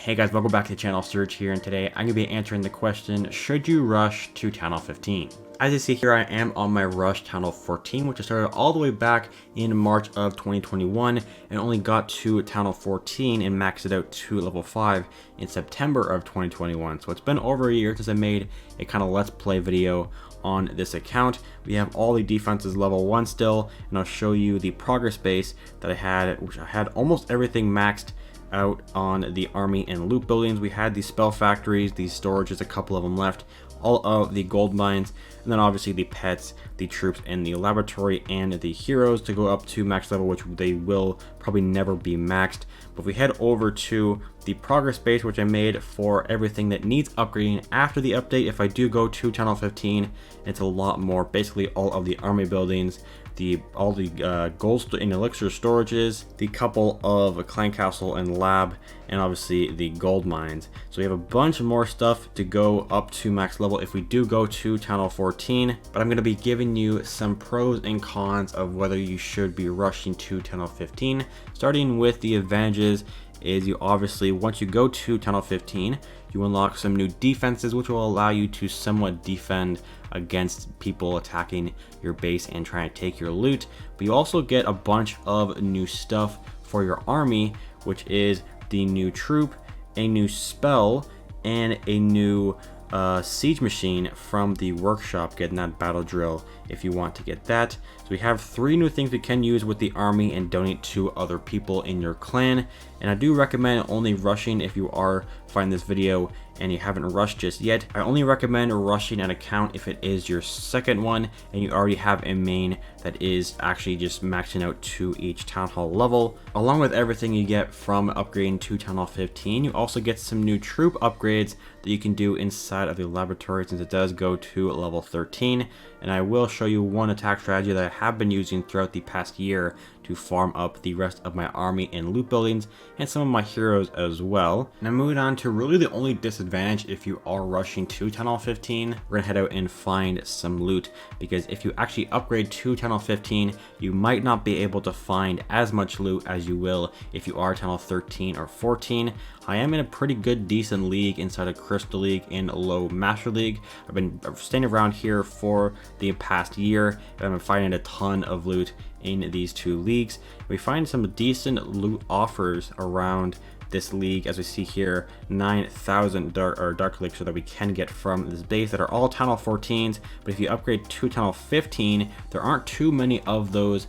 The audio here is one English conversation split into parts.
Hey guys, welcome back to the channel. Sturge here, and today I'm going to be answering the question, should you rush to Town Hall 15? As you see here, I am on my rush Town Hall 14, which I started all the way back in March of 2021 and only got to Town Hall 14 and maxed it out to level 5 in September of 2021. So it's been over a year since I made a kind of let's play video on this account. We have all the defenses level 1 still, and I'll show you the progress base that I had, which I had almost everything maxed out on the army and loot buildings. We had these spell factories, these storages, a couple of them left, all of the gold mines, and then obviously the pets, the troops, and the laboratory, and the heroes to go up to max level, which they will probably never be maxed. But if we head over to the progress base, which I made for everything that needs upgrading after the update, if I do go to Town Hall 15, it's a lot more. Basically all of the army buildings, all the gold and elixir storages, the couple of clan castle and lab, and obviously the gold mines. So we have a bunch more stuff to go up to max level if we do go to Town Hall 14, but I'm going to be giving you some pros and cons of whether you should be rushing to Town Hall 15. Starting with the advantages is, you obviously, once you go to Town Hall 15, you unlock some new defenses which will allow you to somewhat defend against people attacking your base and trying to take your loot. But you also get a bunch of new stuff for your army, which is the new troop, a new spell, and a new siege machine from the workshop, getting that battle drill if you want to get that. So we have 3 new things we can use with the army and donate to other people in your clan. And I do recommend only rushing if you are finding this video and you haven't rushed just yet. I only recommend rushing an account if it is your second one and you already have a main that is actually just maxing out to each town hall level. Along with everything you get from upgrading to Town Hall 15, you also get some new troop upgrades that you can do inside of the laboratory, since it does go to level 13. And I will show you one attack strategy that I have been using throughout the past year to farm up the rest of my army and loot buildings and some of my heroes as well. Now moving on to really the only disadvantage if you are rushing to Town Hall 15, we're gonna head out and find some loot, because if you actually upgrade to Town Hall 15, you might not be able to find as much loot as you will if you are Town Hall 13 or 14. I am in a pretty good decent league inside of Crystal League and Low Master League. I've been staying around here for the past year and I've been finding a ton of loot in these 2 leagues. We find some decent loot offers around this league, as we see here, 9,000 dark elixir that we can get from this base that are all Town Hall 14s. But if you upgrade to Town Hall 15, there aren't too many of those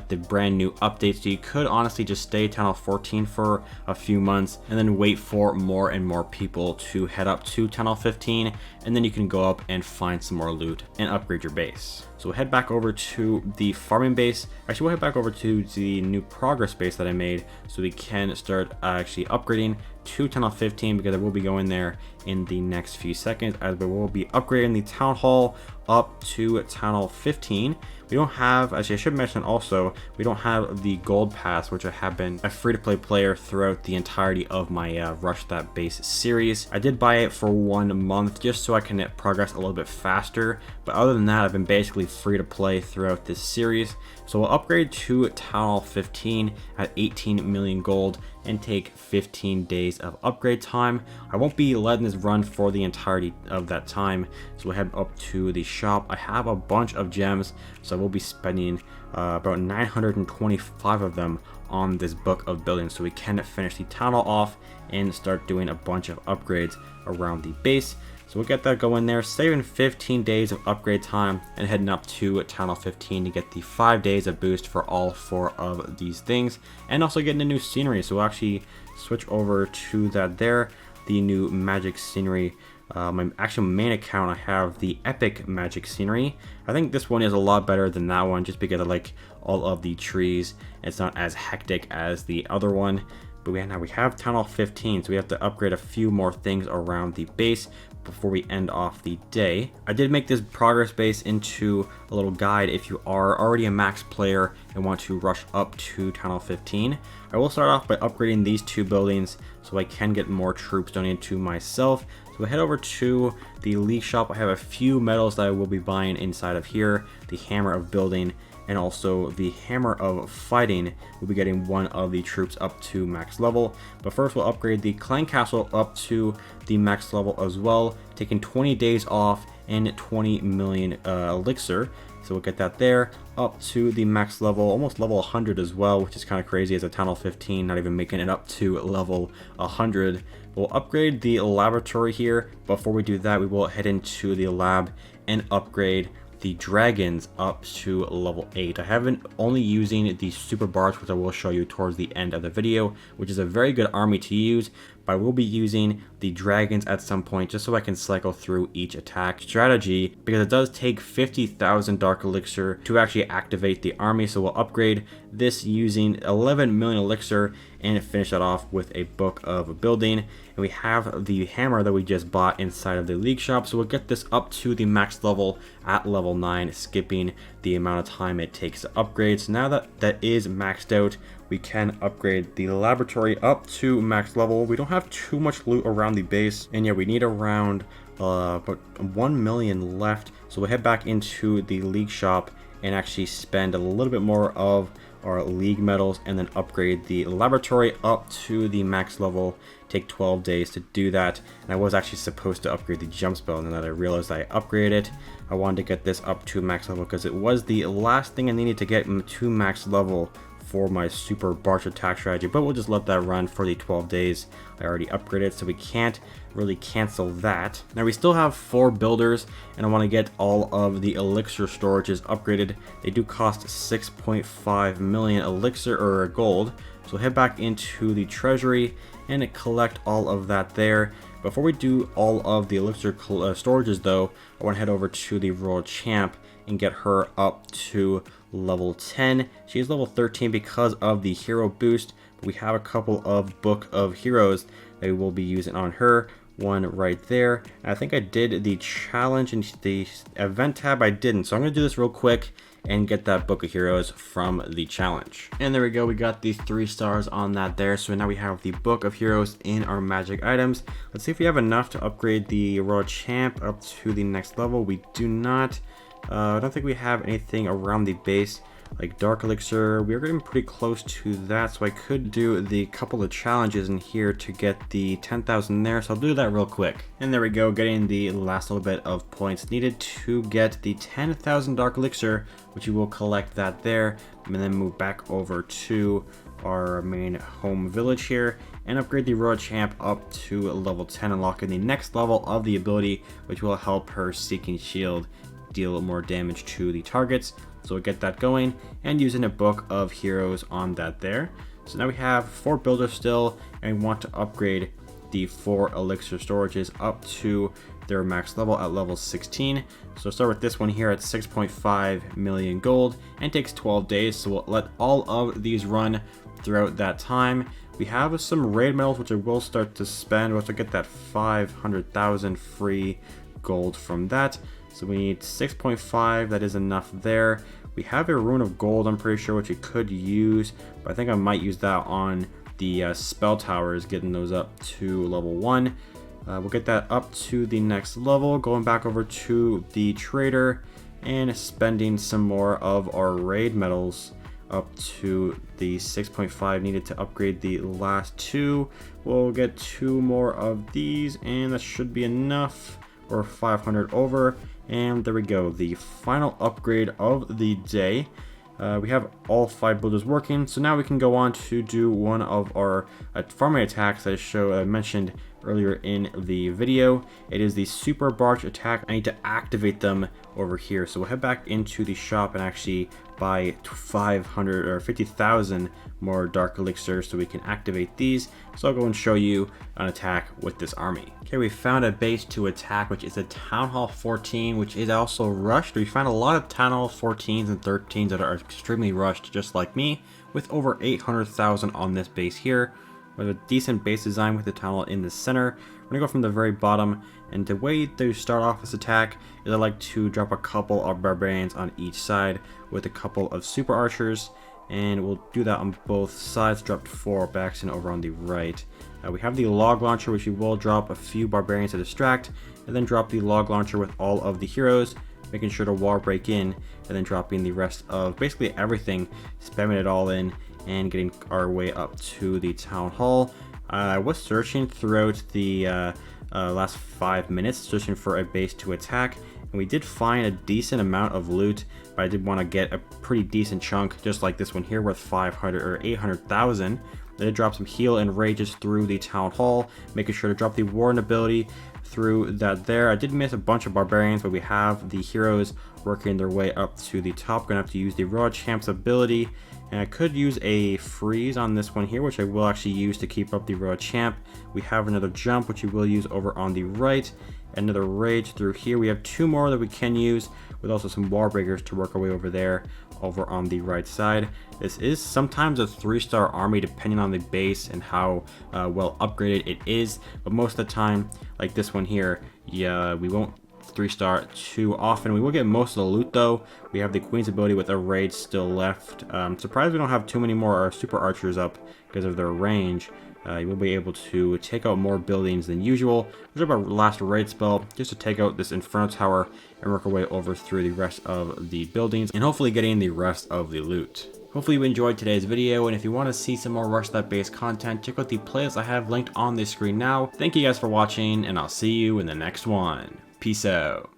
the brand new updates, so you could honestly just stay Town Hall 14 for a few months and then wait for more and more people to head up to Town Hall 15, and then you can go up and find some more loot and upgrade your base. So we'll head back over to the farming base. Actually, we'll head back over to the new progress base that I made so we can start actually upgrading to Town Hall 15, because I will be going there in the next few seconds, as we will be upgrading the town hall up to Town Hall 15. We don't have, actually I should mention also, we don't have the gold pass, which I have been a free-to-play player throughout the entirety of my Rush That Base series. I did buy it for 1 month just so I can progress a little bit faster, but other than that, I've been basically free to play throughout this series. So we'll upgrade to Town Hall 15 at 18 million gold and take 15 days of upgrade time. I won't be letting this run for the entirety of that time, so we'll head up to the shop. I have a bunch of gems, so I will be spending about 925 of them on this book of buildings, so we can finish the town hall off and start doing a bunch of upgrades around the base. So we'll get that going there, saving 15 days of upgrade time and heading up to Town Hall 15 to get the 5 days of boost for all 4 of these things, and also getting a new scenery. So we'll actually switch over to that there, the new magic scenery. My actual main account, I have the epic magic scenery. I think this one is a lot better than that one just because I like all of the trees. It's not as hectic as the other one. But now we have Town Hall 15, so we have to upgrade a few more things around the base before we end off the day. I did make this progress base into a little guide if you are already a max player and want to rush up to Town Hall 15. I will start off by upgrading these 2 buildings so I can get more troops donated to myself. So we'll head over to the league shop. I have a few metals that I will be buying inside of here, the hammer of building and also the Hammer of Fighting. We'll be getting one of the troops up to max level. But first we'll upgrade the Clan Castle up to the max level as well, taking 20 days off and 20 million elixir. So we'll get that there up to the max level, almost level 100 as well, which is kind of crazy as a Town Hall 15, not even making it up to level 100. We'll upgrade the laboratory here. Before we do that, we will head into the lab and upgrade the dragons up to level 8. I have been only using the super bards, which I will show you towards the end of the video, which is a very good army to use, but I will be using the dragons at some point just so I can cycle through each attack strategy, because it does take 50,000 dark elixir to actually activate the army. So we'll upgrade this using 11 million elixir and finish that off with a book of building. And we have the hammer that we just bought inside of the league shop, so we'll get this up to the max level at level 9, skipping the amount of time it takes to upgrade. So now that that is maxed out, we can upgrade the laboratory up to max level. We don't have too much loot around the base, and yeah, we need around about 1 million left. So we'll head back into the league shop and actually spend a little bit more of our league medals and then upgrade the laboratory up to the max level. Take 12 days to do that, and I was actually supposed to upgrade the jump spell, and then I realized I upgraded it. I wanted to get this up to max level because it was the last thing I needed to get to max level for my super barge attack strategy, but we'll just let that run for the 12 days. I already upgraded, so we can't really cancel that. Now we still have 4 builders, and I want to get all of the elixir storages upgraded. They do cost 6.5 million elixir or gold, so head back into the treasury and collect all of that there. Before we do all of the elixir storages though, I want to head over to the royal champ and get her up to level 10. She is level 13 because of the hero boost, but we have a couple of book of heroes that we will be using on her. One right there. And I think I did the challenge in the event tab. I didn't, so I'm going to do this real quick and get that book of heroes from the challenge. And there we go, we got the 3 stars on that there. So now we have the book of heroes in our magic items. Let's see if we have enough to upgrade the royal champ up to the next level. We do not. I don't think we have anything around the base like dark elixir. We're getting pretty close to that, so I could do the couple of challenges in here to get the 10,000 there, so I'll do that real quick. And there we go, getting the last little bit of points needed to get the 10,000 dark elixir, which we will collect that there, and then move back over to our main home village here and upgrade the royal champ up to level 10, unlocking the next level of the ability, which will help her seeking shield deal more damage to the targets. So we'll get that going and using a book of heroes on that there. So now we have 4 builders still, and we want to upgrade the 4 elixir storages up to their max level at level 16. So start with this one here at 6.5 million gold, and takes 12 days. So we'll let all of these run throughout that time. We have some raid medals, which I will start to spend once I get that 500,000 free gold from that. So we need 6.5, that is enough there. We have a rune of gold, I'm pretty sure, which we could use, but I think I might use that on the spell towers, getting those up to level 1. We'll get that up to the next level, going back over to the trader and spending some more of our raid medals up to the 6.5 needed to upgrade the last 2. We'll get 2 more of these, and that should be enough, or 500 over. And there we go, the final upgrade of the day. We have all 5 builders working, so now we can go on to do one of our farming attacks I mentioned earlier in the video. It is the super barge attack. I need to activate them over here, so we'll head back into the shop and actually buy 500 or 50,000 more dark elixir so we can activate these. So I'll go and show you an attack with this army. Okay, we found a base to attack, which is a Town Hall 14, which is also rushed. We found a lot of Town Hall 14s and 13s that are extremely rushed, just like me, with over 800,000 on this base here. We have a decent base design with the Town Hall in the center. We're gonna go from the very bottom, and the way to start off this attack is I like to drop a couple of barbarians on each side with a couple of super archers, and we'll do that on both sides. Dropped 4 backs and over on the right. We have the log launcher, which we will drop a few barbarians to distract, and then drop the log launcher with all of the heroes. We making sure to wall break in, and then dropping the rest of basically everything, spamming it all in, and getting our way up to the town hall. I was searching throughout the last 5 minutes, searching for a base to attack, and we did find a decent amount of loot, but I did want to get a pretty decent chunk, just like this one here, worth 500 or 800,000. Then it drops some heal and rages through the town hall, making sure to drop the warden ability through that there. I did miss a bunch of barbarians, but we have the heroes working their way up to the top. Gonna have to use the raw champ's ability, and I could use a freeze on this one here, which I will actually use to keep up the raw champ. We have another jump, which we will use over on the right. Another rage through here. We have 2 more that we can use, with also some wall breakers to work our way over there, over on the right side. This is sometimes a 3-star army depending on the base and how well upgraded it is, but most of the time, like this one here, yeah, we won't 3-star too often. We will get most of the loot though. We have the queen's ability with a rage still left. Surprised we don't have too many more super archers up because of their range. You will be able to take out more buildings than usual. There's our last raid spell just to take out this Inferno Tower and work our way over through the rest of the buildings and hopefully getting the rest of the loot. Hopefully you enjoyed today's video, and if you want to see some more Rush That based content, check out the playlist I have linked on the screen now. Thank you guys for watching, and I'll see you in the next one. Peace out.